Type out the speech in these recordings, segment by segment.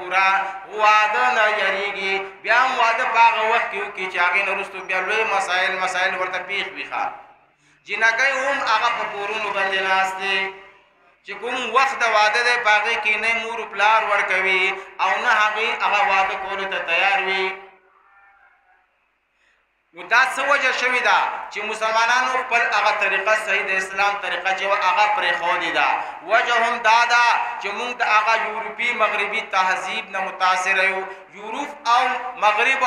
پورا واده نه یریږي بیا هم واده په هغه وخت کې وکړي چې هغې نه وروستو بیا لوی مسایل ورته پیښ وي ښه جینکۍ هم هغه په کورونو باندې ناست دی چې کوم وخت د واده دی په هغې کې نه مور و پلار ورکوي او نه هغې هغه واده کولو ته تیار وي نو دا څه وجه شوې ده چې مسلمانانو خپل هغه طریقه صحیح د اسلام طریقه چې هغه پرېښودې ده وجه هم دا ده چې موږ د هغه یورپي مغربي تهذیب نه متاثر یو یورپ او مغرب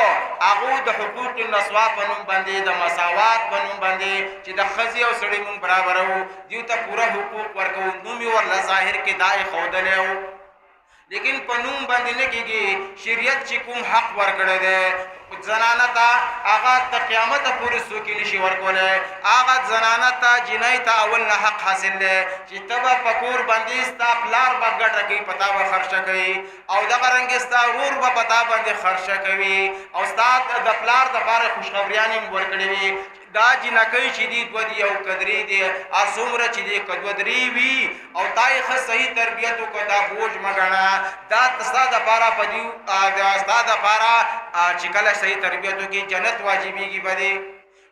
هغو د حقوق النسوا په نوم باندې د مساوات په نوم باندې چې د ښځې او سړي موږ برابرو دیو ته پوره حقوق ورکوو نوم یې ورله ظاهر کې دا ایښودلی و لیکن په نوم باندې نه کېږي شریعت چې کوم حق ورکړی دی زنانه ته هغه تر قیامته پورې څوک یې نشي ورکولی هغه زنانه ته جنۍ ته اول نه حق حاصل دی چې ته به په کور باندې ستا پلار به ګټه کوي په تا به خرچه کوي او دغه رنګې ستا ورور به په تا باندې خرچه کوي او ستا د پلار دپاره خوشخبریانې هم ورکړې وي دا جنکۍ چې دي دوه دي او کدرې دي څومره چې دي که دوه درې وي او تا یې ښه صحیح تربیت وکړه دا بوج مه ګڼه دا ستا دپاره په دې ستا دپاره چې کله صحیح تربیت وکړي جنت واجبېږي په دې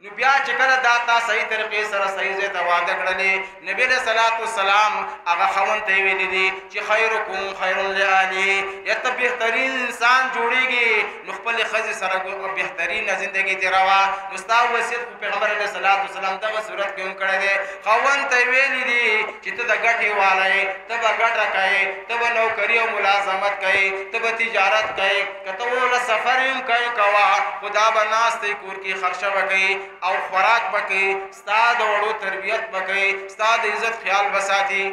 نو بیا چې کله دا تا صحیح طریقې سره صحیح ځای ته واده کړلې نبي علیه صلات وسلام هغه خاوند ته یې ویلي دي چې خیرکم خیر لأهله یا ته بهترین انسان جوړېږي نو خپلې ښځې سره بهترینه زندګي تېروه نو ستا وصیت خو پیغمبر علیه صلات وسلام دغه صورت کې هم کړی دی خاوند ته یې ویلي دي چې ته د ګټې والی ته به ګټه کوې ته به نوکري او ملازمت کوې ته به تجارت کوې که ته وله سفر هم کوې کوه خو دا به ناست دی کور کې خرچه به کوې او خوراک بکې ستا د وړو تربیت بکې ستا د عزت خیال بساتي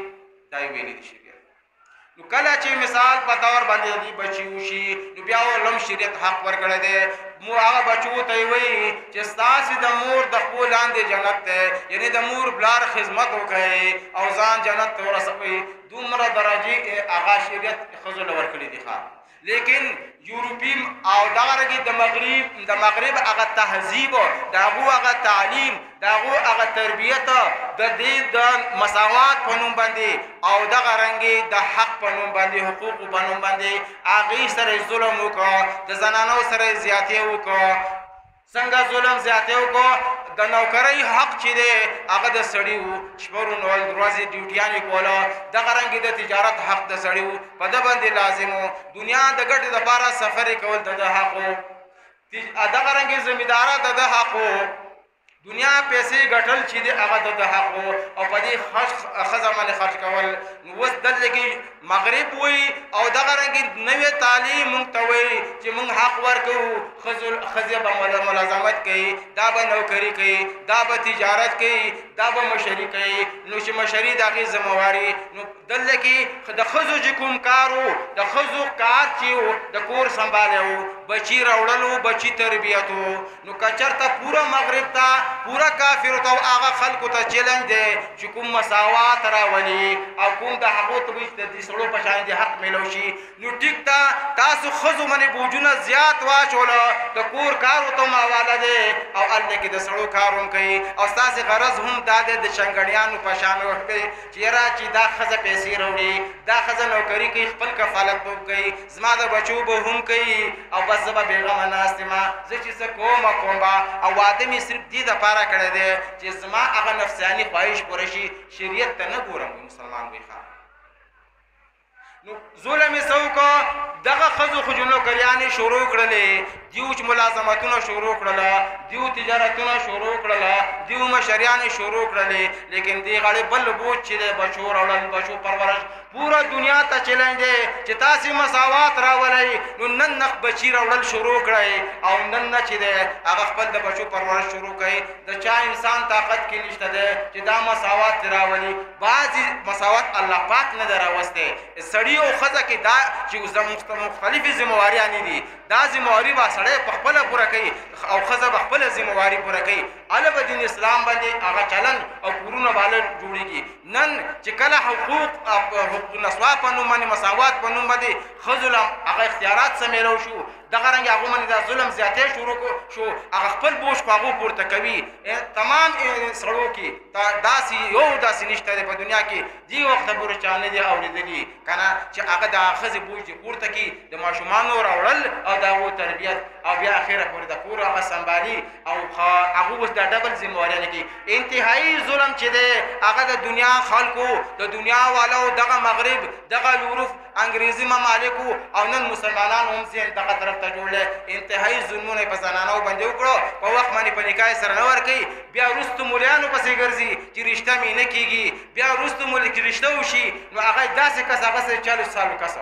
دا یې ویلي دي شریعت نو کله چې مثال په طور باندې دي بچي وشي نو بیا ولهم شریعت حق ورکړی دی هغه بچو ته یې وایي چې ستاسې د مور د خپو لاندې جنت دی یعنې د مور پلار خدمت وکړئ او ځان جنت ته ورسوئ دومره درجې هغه شریعت ښځو له ورکړي دي ښه لیکن یورپی او دغه رنګې د مغرب هغه تهذیب د هغو هغه تعلیم د هغو هغه تربیت د دې د مساوات په نوم باندې او دغه رنګې د حق په نوم باندې حقوقو په نوم باندې هغې سره ظلم وکړه د زنانو سره زیاتې وکړه څنګه ظلم زیاتې وکړه د نوکرۍ حق چې دی هغه د سړي و شپه ورځې ډیوټیانې کوله دغه رنګې د تجارت حق د سړي و په ده باندې لازم و دنیا د ګټې دپاره سفرې کول د ده حق و دغه رنګې زمینداره د ده حق و دنیا پیسې ګټل چې دی هغه د ده حق و او په دې ښځه باندې خرچ کول نو اوس دلته کې مغرب وایي او دغه رنګې نوې تعلیم موږ ته وایي چې موږ حق ورکوو ښځې به ملازمت کوي دا به نوکري کوي دا به تجارت کوي دا به مشري کوي نو چې مشري د هغې ذمهواري نو دلته کې د ښځو چې کوم کار و د ښځو کار چې و د کور سنبالی و بچي راوړل و بچي تربیت و نو که چېرته پوره مغرب ته پوره کافرو ته هغه خلکو ته چیلنج دی چې کوم مساوات راولي او کوم د هغو ته وایي د دې سړو په شان د حق میلو شي نو ټیک ته تاسو ښځو باندې بوجونه زیات واچوله د کور کار ورته هم حواله دی او هلته کې د سړو کار هم کوي او ستاسې غرض هم دا دی د شنګړیانو په شان وښکوي چې یاره چې دا ښځه پیسې راوړي دا ښځه نوکري کوي خپل کفالت به کوي زما د بچو به هم کوي او بس زه به بېغمه ناست یم زه چې څه کوم به او واده مې صرف دې دپاره کړی دی چې زما هغه نفسیاني خواهش پوره شي شریعت ته نه ګورم مسلمان وایي نو ظلم یې څه وکړه دغه ښځو خو نوکریانې شروع کړلې دیو چې ملازمتونه شروع کړله دیو تجارتونه شروع کړله دیو مشریانې شروع کړلې لیکن دې غاړې بل بوج چې دی بچو راوړل بچو پرورش پوره دنیا ته چیلنج دی چې تاسې مساوات راولئ نو نن نخ بچي راوړل شروع کړئ او نن نه چې دی هغه خپل د بچو پرورش شروع کوي د چا انسان طاقت کې نشته دی چې دا مساوات راولي بعضې مساوات الله پاک نه دی راوستی سړي او ښځه کې دا چې مختلفې ذمهواریانې دي دا ذمہواري به سړی په خپله پوره کوي او ښځه به خپله ذمہواري پوره کوي هله به دین اسلام باندې هغه چلن او کورونه به هله جوړېږي نن چې کله حقوق نسوا په نوم باندې مساوات په نوم باندې ښځو له هغه اختیارات سمیلو شو دغه رنګ هغو باندې دا ظلم زیاتی شروع شو هغه خپل بوج په هغو پورته کوي تمام سړو کې داسې یو داسې نشته دی په دنیا کې دې وخته پورې چا نه دی اورېدلي که نه چې هغه د ښځې بوج دې پورته کړي د ماشومانو راوړل او د هغو تربیت او بیا اخره پورې د کور هغه سنبالي او هغه اوس دا ډبل ذمهواري کوي انتهایي ظلم چې دی هغه د دنیا خلکو د دنیا والو دغه مغرب دغه یورپ انګریزي ممالکو او نن مسلمانان هم ځین دغه طرف ته جوړلی انتهایي ظلمونه یې په زنانو باندې وکړو په وخت باندې په نکاح سره نه ورکوي بیا وروستو مولیانو پسې ګرځي چې رشته مې نه کېږي بیا وروستو چې رشته وشي نو هغه داسې کس هغه سره 40 سالو کس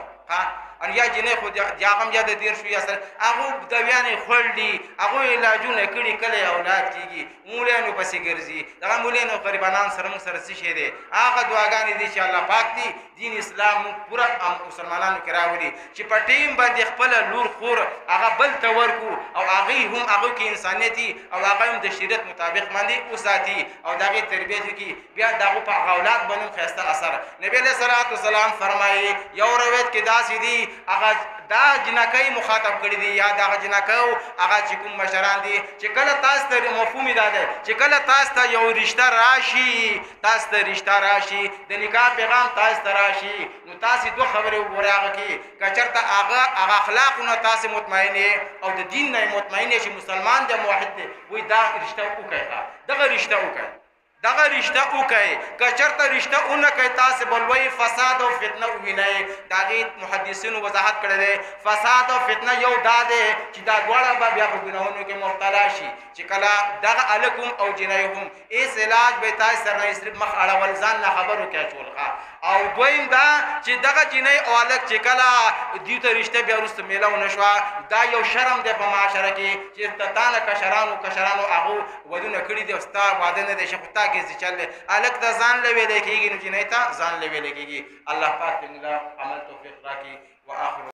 ان یا جنې خو د هغه هم یا د 13 یا سره هغو دویانې خوړلي هغوی علاجونه کړي کله اولاد کېږي مولیانو پسې ګرځي دغه مولیانو غریبانان سره موږ سره څه شی دی هغه دعاګانې دي چې الله پاک دي دین اسلام موږ پوره مسلمانانو کې راولي چې په ټیم باندې خپله لور خور هغه بل ته ورکو او هغوی هم هغو کې انسانیت او هغه هم د شریعت مطابق باندې وساتي او د هغې تربیت وکړي بیا د هغو په هغه اولاد باندې هم ښایسته اثر نبي علیه صلات وسلام فرمایي یو روایت کې داسې دي هغه دا جنکۍ مخاطب کړي دي یا دغه جنکو هغه چې کوم مشران دي چې کله تاسو ته مفهوم دا دی چې کله تاسو ته یو رشته راشي تاسو ته رشته راشي د نکاح پیغام تاسو ته راشي نو تاسو دوه خبرې وګورئ هغه کې که چېرته هغه اخلاقونه تاسو مطمئن او د دین نه مطمئن چې مسلمان دی موحد دی وایي دا رشته وکړئ دغه رشته وکړئ دغه رشته وکړئ که چېرته رشته ونه کوئ تاسې به لوی فساد او فتنه ووینئ د هغې محدثینو وضاحت کړی دی فساد او فتنه یو دا دی چې دا دواړه به بیا په ګناهونو کې مبتلا شي چې کله دغه هلک هم او جنۍ هم هېڅ علاج به یې تاسې سره نه صرف مخ اړول ځان نه خبر وکړئ اچول او دویم دا چې دغه جنۍ او هلک چې کله دوی ته رشته بیا وروسته میله ونه شوه دا یو شرم دی په معاشره کې چې تا نه کشرانو هغو ودونه کړي دي او ستا واده نه دی شي خو تا کې څه چل دی هلک ته ځان له ویلی کېږي نو جنۍ ته ځان له ویلی کېږي الله پاک دې عمل توفیق راکړي وآخر